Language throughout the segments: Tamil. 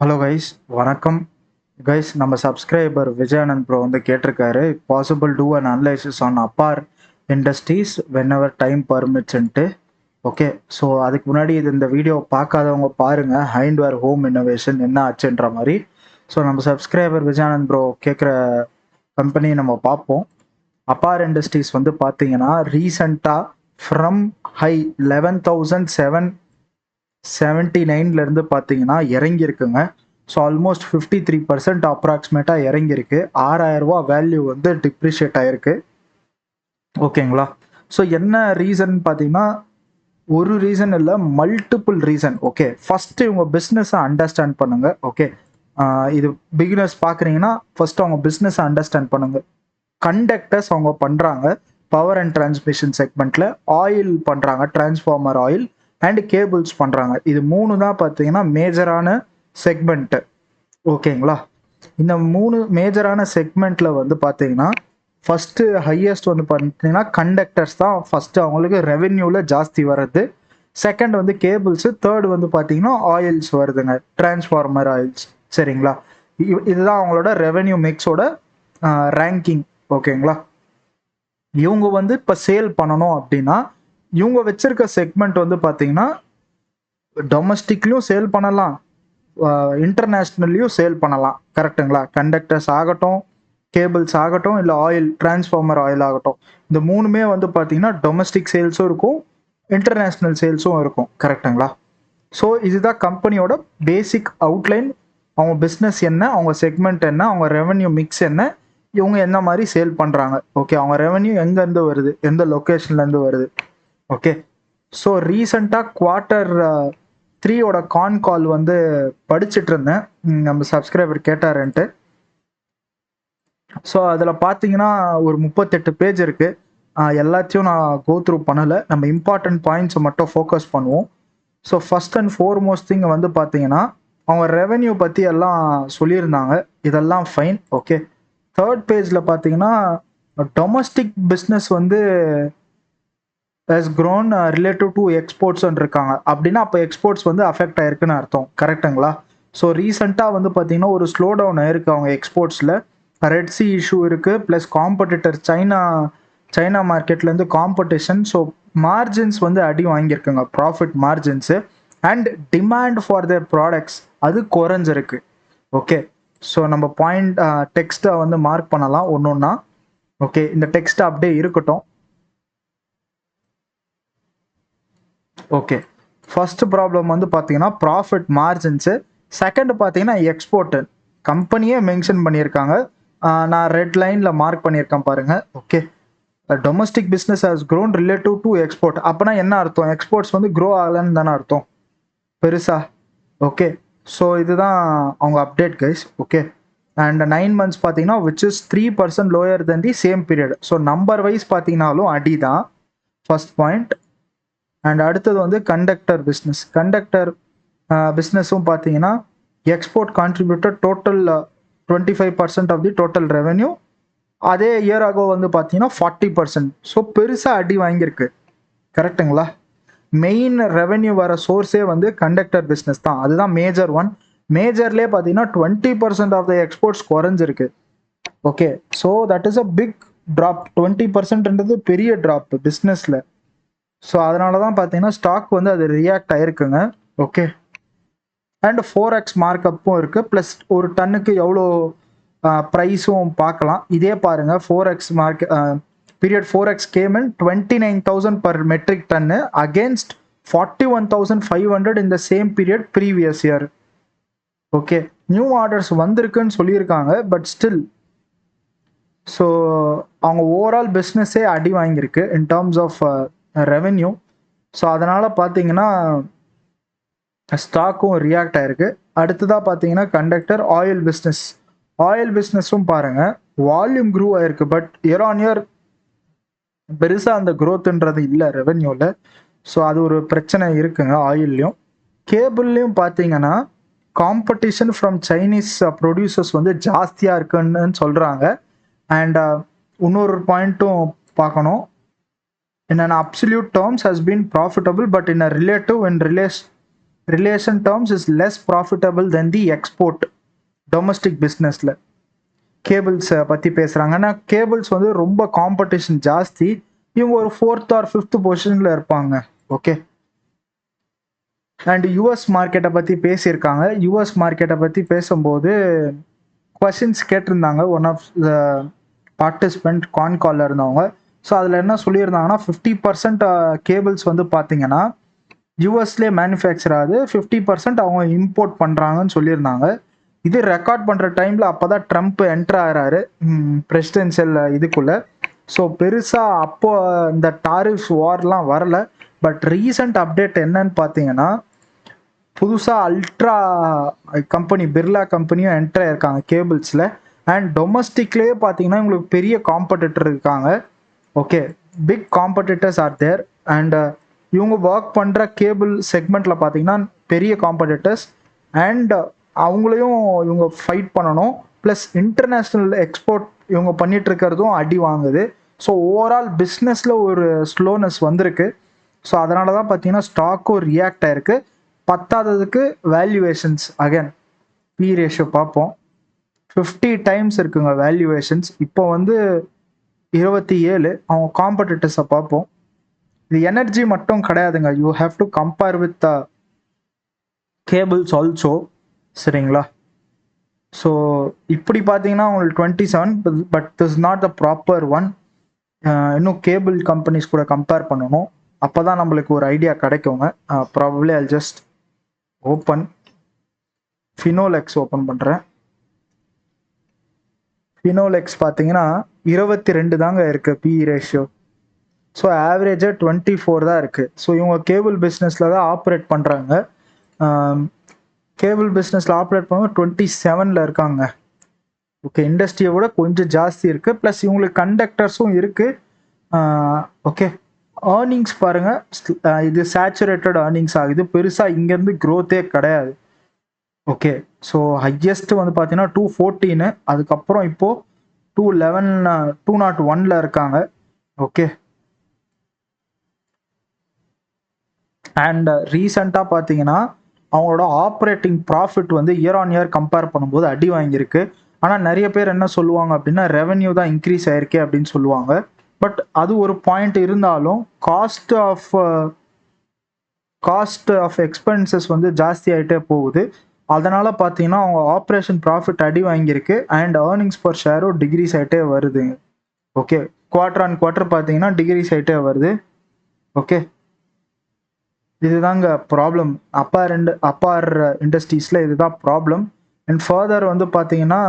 ஹலோ கைஸ், வணக்கம். கைஸ், நம்ம சப்ஸ்கிரைபர் விஜயானந்த் ப்ரோ வந்து கேட்டிருக்காரு, possible do an analysis on Apar industries whenever time பர்மிட்ஸ்ன்ட்டு. ஓகே, ஸோ அதுக்கு முன்னாடி இந்த வீடியோ பார்க்காதவங்க பாருங்க, ஹைண்ட்வேர் ஹோம் இன்னோவேஷன் என்ன ஆச்சுன்ற மாதிரி. ஸோ நம்ம சப்ஸ்கிரைபர் விஜயானந்த் ப்ரோ கேட்குற கம்பெனி நம்ம பார்ப்போம். அப்பார் இண்டஸ்ட்ரீஸ் வந்து பார்த்தீங்கன்னா ரீசண்டாக ஃப்ரம் ஹை 11,779 பார்த்தீங்கன்னா இறங்கியிருக்குங்க. ஸோ ஆல்மோஸ்ட் 53% அப்ராக்சிமேட்டாக இறங்கியிருக்கு. 6,000 ரூபா வேல்யூ வந்து டிப்ரிஷியேட் ஆயிருக்கு. ஓகேங்களா? ஸோ என்ன ரீசன் பார்த்தீங்கன்னா, ஒரு ரீசன் இல்லை, மல்டிபிள் ரீசன். ஓகே, ஃபர்ஸ்ட் இவங்க பிஸ்னஸை அண்டர்ஸ்டாண்ட் பண்ணுங்க. ஓகே, இது பிகினர்ஸ் பார்க்குறீங்கன்னா ஃபர்ஸ்ட் அவங்க பிஸ்னஸை அண்டர்ஸ்டாண்ட் பண்ணுங்க. கண்டக்டர்ஸ் அவங்க பண்ணுறாங்க, பவர் அண்ட் டிரான்ஸ்மிஷன் செக்மெண்ட்டில் ஆயில் பண்ணுறாங்க, டிரான்ஸ்ஃபார்மர் ஆயில் அண்ட் கேபிள்ஸ் பண்ணுறாங்க. இது மூணு தான் பார்த்தீங்கன்னா மேஜரான செக்மெண்ட்டு. ஓகேங்களா? இந்த மூணு மேஜரான செக்மெண்ட்டில் வந்து பார்த்தீங்கன்னா ஃபஸ்ட்டு ஹையஸ்ட் வந்து பார்த்தீங்கன்னா கண்டக்டர்ஸ் தான் ஃபஸ்ட்டு, அவங்களுக்கு ரெவென்யூவில் ஜாஸ்தி வருது. செகண்ட் வந்து கேபிள்ஸு, தேர்ட் வந்து பார்த்தீங்கன்னா ஆயில்ஸ் வருதுங்க, டிரான்ஸ்ஃபார்மர் ஆயில்ஸ். சரிங்களா? இதுதான் அவங்களோட ரெவென்யூ மிக்ஸோட ரேங்கிங். ஓகேங்களா? இவங்க வந்து இப்போ சேல் பண்ணணும் அப்படின்னா இவங்க வச்சிருக்க செக்மெண்ட் வந்து பார்த்தீங்கன்னா டொமஸ்டிக்லையும் சேல் பண்ணலாம், இன்டர்நேஷ்னல்லையும் சேல் பண்ணலாம். கரெக்டுங்களா? கண்டக்டர்ஸ் ஆகட்டும், கேபிள்ஸ் ஆகட்டும், இல்லை ஆயில் டிரான்ஸ்ஃபார்மர் ஆயில் ஆகட்டும், இந்த மூணுமே வந்து பார்த்தீங்கன்னா டொமஸ்டிக் சேல்ஸும் இருக்கும், இன்டர்நேஷ்னல் சேல்ஸும் இருக்கும். கரெக்டுங்களா? ஸோ இதுதான் கம்பெனியோட பேசிக் அவுட்லைன். அவங்க பிஸ்னஸ் என்ன, அவங்க செக்மெண்ட் என்ன, அவங்க ரெவென்யூ மிக்ஸ் என்ன, இவங்க என்ன மாதிரி சேல் பண்ணுறாங்க. ஓகே, அவங்க ரெவென்யூ எங்கேருந்து வருது, எந்த லொக்கேஷன்லேருந்து வருது. ஓகே, ஸோ ரீசண்டாக Q3 கான் கால் வந்து படிச்சுட்டு இருந்தேன், நம்ம சப்ஸ்கிரைபர் கேட்டாருன்ட்டு. ஸோ அதில் பார்த்தீங்கன்னா ஒரு 38 பேஜ் இருக்குது. எல்லாத்தையும் நான் கோ த்ரூ பண்ணலை, நம்ம இம்பார்ட்டன்ட் பாயிண்ட்ஸை மட்டும் ஃபோக்கஸ் பண்ணுவோம். So first and foremost thing வந்து பார்த்தீங்கன்னா அவங்க ரெவென்யூ பற்றி எல்லாம் சொல்லியிருந்தாங்க, இதெல்லாம் ஃபைன். ஓகே, தேர்ட் பேஜில் பார்த்தீங்கன்னா டொமஸ்டிக் பிஸ்னஸ் வந்து has grown relative to exports இருக்காங்க. அப்படின்னா அப்போ எக்ஸ்போர்ட்ஸ் வந்து அஃபெக்ட் ஆயிருக்குன்னு அர்த்தம். கரெக்டுங்களா? ஸோ ரீசெண்டாக வந்து பார்த்தீங்கன்னா ஒரு ஸ்லோ டவுன் ஆயிருக்கு அவங்க எக்ஸ்போர்ட்ஸில். ரெட் சி இஷ்யூ இருக்குது, ப்ளஸ் காம்படிட்டர் சைனா மார்க்கெட்லேருந்து காம்படிஷன். ஸோ மார்ஜின்ஸ் வந்து அடி வாங்கியிருக்குங்க, profit margins. And demand for their products அது குறைஞ்சிருக்கு. ஓகே, ஸோ நம்ம பாயிண்ட் டெக்ஸ்ட்டை வந்து மார்க் பண்ணலாம் ஒன்று ஒன்றா. ஓகே, இந்த டெக்ஸ்ட் அப்படியே இருக்கட்டும். ஓகே, ஃபர்ஸ்ட் ப்ராப்ளம் வந்து பார்த்தீங்கன்னா ப்ராஃபிட் மார்ஜின்ஸு. செகண்ட் பார்த்தீங்கன்னா எக்ஸ்போர்ட்டு. கம்பெனியே மென்ஷன் பண்ணியிருக்காங்க, நான் ரெட் லைனில் மார்க் பண்ணியிருக்கேன் பாருங்கள். Okay, domestic business has grown relative to export. அப்போனா என்ன அர்த்தம்? எக்ஸ்போர்ட்ஸ் வந்து க்ரோ ஆகலன்னு தானே அர்த்தம், பெருசா. ஓகே, ஸோ இதுதான் அவங்க update guys. Okay, and 9 months பார்த்தீங்கன்னா which is 3% lower than the same period. So number wise பார்த்தீங்கன்னாலும் அடி தான், ஃபர்ஸ்ட் பாயிண்ட். அண்ட் அடுத்தது வந்து கண்டக்டர் பிஸ்னஸும் பார்த்தீங்கன்னா export contributed total 25% of the total revenue. அதே இயர் ஆகோ வந்து பார்த்தீங்கன்னா 40%. ஸோ பெருசாக அடி வாங்கியிருக்கு. கரெக்டுங்களா? மெயின் ரெவென்யூ வர சோர்ஸே வந்து கண்டக்டர் பிஸ்னஸ் தான், அதுதான் மேஜர் ஒன். மேஜர்லேயே பார்த்தீங்கன்னா 20% ஆஃப் த எக்ஸ்போர்ட்ஸ் குறைஞ்சிருக்கு. Okay, so that is a big drop. 20%ன்றது பெரிய ட்ராப் பிஸ்னஸில். ஸோ அதனால தான் பார்த்தீங்கன்னா ஸ்டாக் வந்து அது ரியாக்ட் ஆயிருக்குங்க. ஓகே, அண்ட் 4x மார்க்கப்பும் இருக்குது, ப்ளஸ் ஒரு டன்னுக்கு எவ்வளோ ப்ரைஸும் பார்க்கலாம். இதே பாருங்கள், 4x market period 4x came in 29,000 per metric டன்னு against 41,500 in the same period previous year. Okay, new orders வந்திருக்குன்னு சொல்லியிருக்காங்க, பட் ஸ்டில் ஸோ அவங்க ஓவரால் பிஸ்னஸே அடி வாங்கியிருக்கு in terms of revenue. So அதனால் பார்த்தீங்கன்னா ஸ்டாக்கும் ரியாக்ட் ஆயிருக்கு. அடுத்ததாக பார்த்தீங்கன்னா கண்டக்டர் ஆயில் பிஸ்னஸும் பாருங்கள் வால்யூம் க்ரூ ஆயிருக்கு, பட் இயர் ஆன் இயர் பெருசாக அந்த க்ரோத்துன்றது இல்லை ரெவென்யூவில். ஸோ அது ஒரு பிரச்சனை இருக்குங்க ஆயில்லையும். கேபிள்லையும் பார்த்தீங்கன்னா காம்படிஷன் ஃப்ரம் சைனீஸ் ப்ரொடியூசர்ஸ் வந்து ஜாஸ்தியாக இருக்குன்னு சொல்கிறாங்க. அண்ட் இன்னொரு பாயிண்ட்டும் பார்க்கணும், in an absolute terms has been profitable, but in a relative relation terms is less profitable then the export domestic பிஸ்னஸில். கேபிள்ஸை பற்றி பேசுகிறாங்க. ஆனால் கேபிள்ஸ் வந்து ரொம்ப காம்படிஷன் ஜாஸ்தி. இவங்க ஒரு 4th or 5th பொசிஷனில் இருப்பாங்க. ஓகே. அண்ட் யூஎஸ் மார்க்கெட்டை பற்றி பேசியிருக்காங்க. யூஎஸ் மார்க்கெட்டை பற்றி பேசும்போது கொஷின்ஸ் கேட்டிருந்தாங்க one of the participant con காலில் இருந்தவங்க. ஸோ அதில் என்ன சொல்லியிருந்தாங்கன்னா 50% கேபிள்ஸ் வந்து பார்த்தீங்கன்னா யூஎஸ்லேயே மேனுஃபேக்சர் ஆகுது, 50% அவங்க இம்போர்ட் பண்ணுறாங்கன்னு சொல்லியிருந்தாங்க. இது ரெக்கார்ட் பண்ணுற டைமில் அப்போ தான் ட்ரம்ப் என்ட்ரு ஆகிறாரு பிரசிடென்ஷியல் இதுக்குள்ளே. ஸோ பெருசாக அப்போ இந்த டாரிஃப்ஸ் வார்லாம் வரல. பட் ரீசன்ட் அப்டேட் என்னன்னு பார்த்தீங்கன்னா புதுசாக அல்ட்ரா கம்பெனி பிர்லா கம்பெனியும் என்ட்ரு ஆயிருக்காங்க கேபிள்ஸில். அண்ட் டொமஸ்டிக்லேயே பார்த்தீங்கன்னா உங்களுக்கு பெரிய காம்படிட்டர் இருக்காங்க. Okay, big competitors are there. And இவங்க ஒர்க் பண்ணுற கேபிள் செக்மெண்ட்டில் பார்த்தீங்கன்னா பெரிய காம்படிட்டர்ஸ். அண்ட் அவங்களையும் இவங்க ஃபைட் பண்ணணும். ப்ளஸ் இன்டர்நேஷ்னல் எக்ஸ்போர்ட் இவங்க பண்ணிட்டு இருக்கிறதும் அடி வாங்குது. ஸோ ஓவரால் பிஸ்னஸில் ஒரு ஸ்லோனஸ் வந்திருக்கு. ஸோ அதனால தான் பார்த்தீங்கன்னா ஸ்டாக்கும் ரியாக்ட் ஆயிருக்கு. பத்தாததுக்கு வேல்யூவேஷன்ஸ் அகைன் பி ரேஷியோ பார்ப்போம். 50 டைம்ஸ் இருக்குங்க வேல்யூவேஷன்ஸ். இப்போ வந்து 27. அவங்க காம்படிட்டர்ஸை பார்ப்போம். இது எனர்ஜி மட்டும் கிடையாதுங்க. You have to compare with cables also. சரிங்களா? ஸோ இப்படி பார்த்தீங்கன்னா உங்களுக்கு 27, but this not the proper one. இன்னும் கேபிள் கம்பெனிஸ் கூட கம்பேர் பண்ணணும். அப்போ தான் நம்மளுக்கு ஒரு ஐடியா கிடைக்குங்க. Probably I just open Finolex open பண்ணுறேன். ஃபினோலெக்ஸ் பார்த்தீங்கன்னா 22 தாங்க இருக்குது பிஇ ரேஷியோ. ஸோ ஆவரேஜாக 24 தான் இருக்குது. ஸோ இவங்க கேபிள் பிஸ்னஸில் தான் ஆப்ரேட் பண்ணுறாங்க. கேபிள் பிஸ்னஸில் ஆப்ரேட் பண்ண 27ல் இருக்காங்க. ஓகே, இண்டஸ்ட்ரியை விட கொஞ்சம் ஜாஸ்தி இருக்குது. ப்ளஸ் இவங்களுக்கு கண்டக்டர்ஸும் இருக்குது. ஓகே, ஏர்னிங்ஸ் பாருங்கள். இது சேச்சுரேட்டட் ஏர்னிங்ஸ் ஆகுது. பெருசாக இங்கேருந்து க்ரோத்தே கிடையாது. ஓகே, ஸோ ஹையஸ்ட் வந்து பார்த்தீங்கன்னா 214. அதுக்கப்புறம் இப்போது 201ல் இருக்காங்க. ஓகே, அண்ட் ரீசெண்டாக பார்த்தீங்கன்னா அவங்களோட ஆப்ரேட்டிங் ப்ராஃபிட் வந்து இயர் ஆன் இயர் கம்பேர் பண்ணும்போது அடி வாங்கியிருக்கு. ஆனால் நிறைய பேர் என்ன சொல்லுவாங்க அப்படின்னா ரெவென்யூ தான் இன்க்ரீஸ் ஆயிருக்கே அப்படின்னு சொல்லுவாங்க. பட் அது ஒரு பாயிண்ட் இருந்தாலும் காஸ்ட் ஆஃப் எக்ஸ்பென்சஸ் வந்து ஜாஸ்தி ஆகிட்டே போகுது. அதனால் பார்த்தீங்கன்னா அவங்க ஆப்ரேஷன் ப்ராஃபிட் அடி வாங்கியிருக்கு. அண்ட் ஏர்னிங்ஸ் பர் ஷேரும் டிகிரீஸ் ஆகிட்டே வருது. ஓகே, குவார்டர் ஆன் குவார்டர் பார்த்தீங்கன்னா டிகிரீஸ் ஆகிட்டே வருது. ஓகே, இதுதாங்க ப்ராப்ளம். அப்பார் இண்டஸ்ட்ரீஸில் இதுதான் ப்ராப்ளம். அண்ட் ஃபர்தர் வந்து பார்த்தீங்கன்னா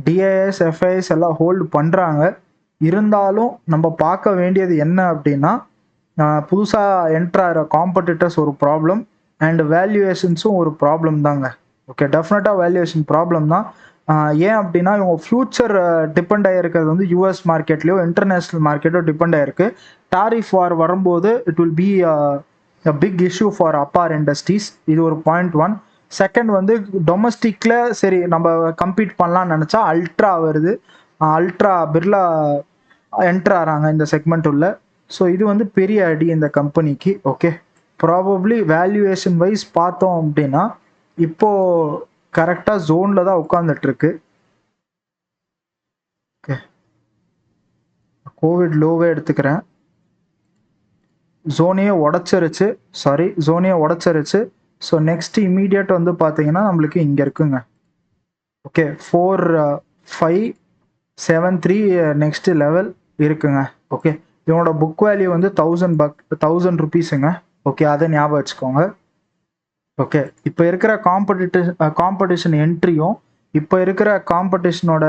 டிஐஎஸ் எஃப்ஐஎஸ் எல்லாம் ஹோல்டு பண்ணுறாங்க. இருந்தாலும் நம்ம பார்க்க வேண்டியது என்ன அப்படின்னா புதுசாக என்ட்ராகிற காம்படிட்டர்ஸ் ஒரு ப்ராப்ளம். அண்ட் வேல்யூவேஷன்ஸும் ஒரு ப்ராப்ளம் தாங்க. ஓகே, டெஃபினட்டாக வேல்யூவேஷன் ப்ராப்ளம் தான். ஏன் அப்படின்னா இவங்க ஃப்யூச்சர் டிபெண்ட் ஆகிருக்கிறது வந்து யூஎஸ் மார்க்கெட்லேயோ இன்டர்நேஷ்னல் மார்க்கெட்டோ டிபெண்ட் ஆகிருக்கு. டாரிஃப் வார் வரும்போது it will be a big issue for APAR industries. இது ஒரு பாயிண்ட் 1. செகண்ட் வந்து டொமஸ்டிக்கில் சரி நம்ம கம்பீட் பண்ணலாம்னு நினச்சா அல்ட்ரா வருது. அல்ட்ரா பிர்லா என்ட்ரு ஆகிறாங்க இந்த செக்மெண்ட் உள்ள. ஸோ இது வந்து பெரிய அடி இந்த கம்பெனிக்கு. ஓகே, ப்ராபப்ளி வேல்யூவேஷன் வைஸ் பார்த்தோம் அப்படின்னா இப்போது கரெக்டாக ஜோனில் தான் உட்காந்துட்ருக்கு. ஓகே, கோவிட் லோவே எடுத்துக்கிறேன். ஜோனையே உடச்சிருச்சு. ஸோ நெக்ஸ்ட் இமீடியட் வந்து பார்த்தீங்கன்னா நம்மளுக்கு இங்கே இருக்குங்க. ஓகே, 4573 நெக்ஸ்ட் லெவல் இருக்குங்க. ஓகே, இவனோட புக் வேல்யூ வந்து 1000 rupeesங்க. ஓகே, அதை ஞாபகம் வச்சுக்கோங்க. ஓகே, இப்போ இருக்கிற காம்படிஷன் என்ட்ரியும் இப்போ இருக்கிற காம்படிஷனோட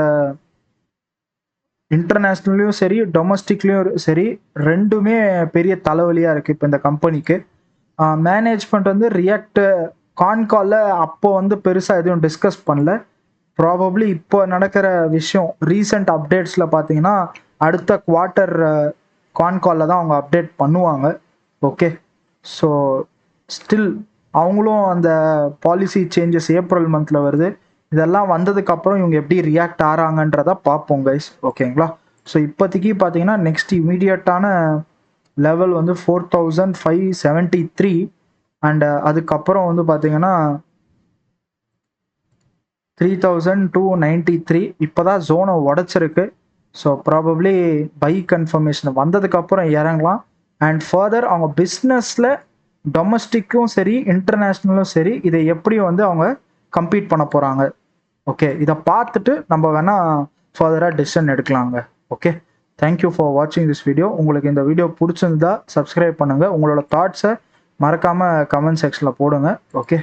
இன்டர்நேஷ்னல்லையும் சரி டொமஸ்டிக்லேயும் சரி ரெண்டுமே பெரிய தலைவலியாக இருக்குது இப்போ இந்த கம்பெனிக்கு. மேனேஜ்மெண்ட் வந்து ரியாக்ட் கான்காலில் அப்போ வந்து பெருசாக எதுவும் டிஸ்கஸ் பண்ணல. ப்ராபப்ளி இப்போ நடக்கிற விஷயம் ரீசெண்ட் அப்டேட்ஸில் பார்த்தீங்கன்னா அடுத்த குவார்ட்டர் கான்காலில் தான் அவங்க அப்டேட் பண்ணுவாங்க. ஓகே, ஸோ ஸ்டில் அவங்களும் அந்த பாலிசி சேஞ்சஸ் ஏப்ரல் மந்தில் வருது. இதெல்லாம் வந்ததுக்கப்புறம் இவங்க எப்படி ரியாக்ட் ஆகிறாங்கன்றதை பார்ப்போம் கைஸ். ஓகேங்களா? ஸோ இப்போதைக்கு பார்த்தீங்கன்னா நெக்ஸ்ட் இமீடியட்டான லெவல் வந்து 4573. அண்ட் அதுக்கப்புறம் வந்து பார்த்தீங்கன்னா 3293 இப்போ தான் ஜோனை உடச்சிருக்கு. ஸோ ப்ராபப்ளி பை கன்ஃபர்மேஷன் வந்ததுக்கப்புறம் இறங்கலாம். அண்ட் ஃபர்தர் அவங்க பிஸ்னஸில் டொமஸ்டிக்கும் சரி இன்டர்நேஷ்னலும் சரி இதை எப்படி வந்து அவங்க கம்பீட் பண்ண போகிறாங்க. ஓகே, இதை பார்த்துட்டு நம்ம வேணால் ஃபர்தராக டிசிஷன் எடுக்கலாங்க. ஓகே, தேங்க்யூ ஃபார் வாட்சிங் திஸ் வீடியோ. உங்களுக்கு இந்த வீடியோ பிடிச்சிருந்தா சப்ஸ்கிரைப் பண்ணுங்கள். உங்களோட தாட்ஸை மறக்காமல் கமெண்ட் செக்ஷனில் போடுங்க. ஓகே.